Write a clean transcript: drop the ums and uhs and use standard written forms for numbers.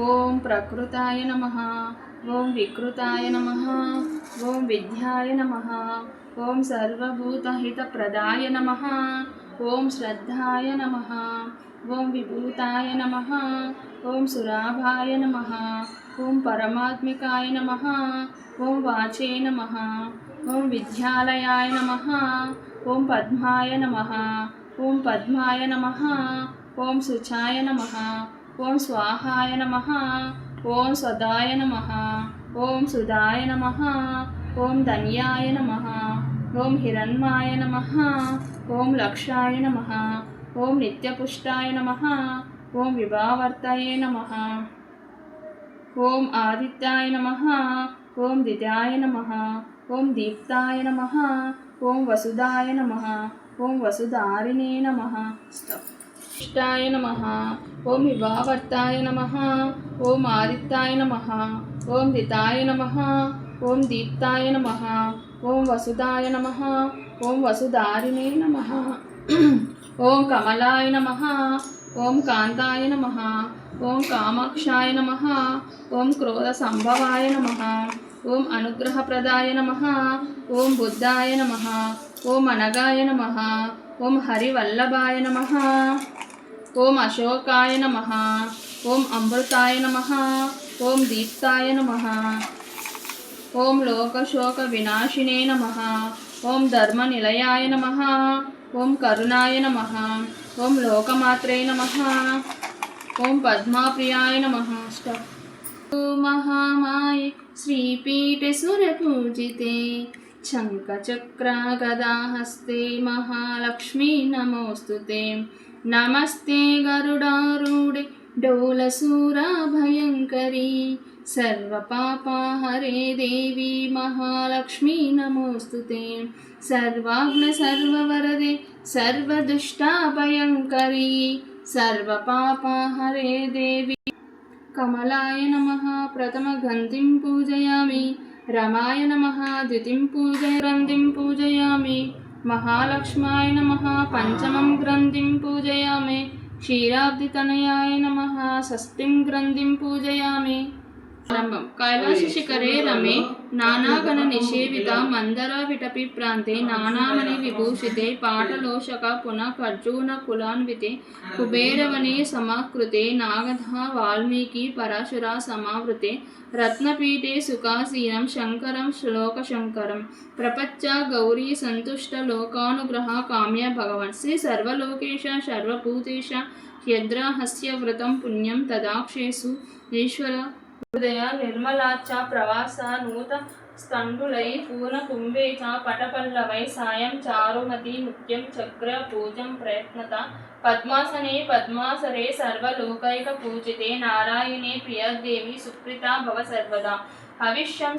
ఓం ప్రకృతాయ నమః. ఓం వికృతాయ నమః. ఓం విద్యాయ నమః. ఓం సర్వభూతహితప్రదాయ నమః. ఓం శ్రద్ధాయ నమః. ఓం విభూతాయ నమః. ఓం సురాభాయ నమః. ఓం పరమాత్మికాయ నమః. ఓం వాచే నమః. ఓం విద్యాలయాయ నమః. ఓం పద్మాయ నమః. ఓం పద్మాయ నమః. ఓం శుచాయ నమః. ఓం స్వాహాయ నమః. ఓం సదాయ నమః. ఓం సుదాయ నమః. ఓం ధన్యాయ నమః. ఓం హిరణ్మాయ నమః. ఓం లక్షాయ నమః. ఓం నిత్యపుష్టాయ నమః. ఓం విభావర్తయే నమః. ఓం ఆదిత్యాయ నమః. ఓం దిత్యాయ నమః. ఓం దీప్తాయ నమః. ఓం వసుదాయ నమః. ఓం వసుధారిణే నమః. ఇష్టాయ నమః. ఓం విభావర్తాయ నమః. ఓం ఆదిత్యాయ నమః. ఓం దితాయ నమః. ఓం దీప్తాయ నమః. ఓం వసుదాయ నమః. ఓం వసుధారిణే నమః. ఓం కమలాయ నమః. ఓం కాంతాయ నమః. ఓం కామాక్షాయ నమః. ఓం క్రోధ సంభవాయ నమః. ఓం అనుగ్రహప్రదాయ నమః. ఓం బుద్ధాయ నమః. ఓం అనగాయ నమః. ఓం హరివల్లభాయ నమః. ఓం అశోకాయ నమః. ఓం అమృతాయ నమః. ఓం దీప్తాయ నమః. ఓం లోకశోక వినాశినే నమః. ఓం ధర్మనిలయాయ నమః. ఓం కరుణాయ నమః. ఓం లోకమాత్రే నమః. ఓం పద్మాప్రియాయ నమః. మహామాయే శ్రీపీఠే సురపూజితే శంఖచక్ర గదాహస్తే మహాలక్ష్మీ నమోస్తుతే. నమస్తే గరుడారూఢే డోలశూరాభయంకరీ సర్వపాపహరే దేవి మహాలక్ష్మీ నమోస్తుతే. సర్వాగ్న సర్వవరదే సర్వదుష్టాభయంకరీ సర్వపాపహరే దేవి. కమలాయ నమః ప్రథమ గంధిం పూజయామి. రమాయ నమః ద్వితీయం గ్రంథిం పూజయామి. మహాలక్ష్మాయ నమః పంచమం గ్రంథిం పూజయామి. క్షీరాబ్ధితనయాయ నమః షష్ఠిం గ్రంథిం పూజయామి. ఆరంభం. కైలాసశిఖరే రమే నానాగణ నిషేవిత మందర విటపి ప్రాంతే నానామణి విభూషితే పాటలోషక పునః కులాన్వితే కుబేరవనే సమాకృతే నాగధ వాల్మీకి పరశుర సమావృతే రత్నపీఠే సుఖాసీనం శంకరం శ్లోకశంకరం ప్రపచ్చ గౌరీ సంతుష్ట లోకానుగ్రహ కామ్య భగవన్. శ్రీ సర్వలోకేశ సర్వభూతేశ యద్రాహస్య వ్రతం పుణ్యం తదాక్షేసు ఈశ్వర హృదయ నిర్మలాచ ప్రవాస నూత స్థండులై పూర్ణ కుంభే చ పటపల్లవై సాయం చారుమతి నృత్యం చక్ర పూజం ప్రయత్నత పద్మాసనే పద్మాసరే సర్వలోకైక పూజితే నారాయణే ప్రియదేవి సుప్రీతా భవ సర్వదా. హవిష్యం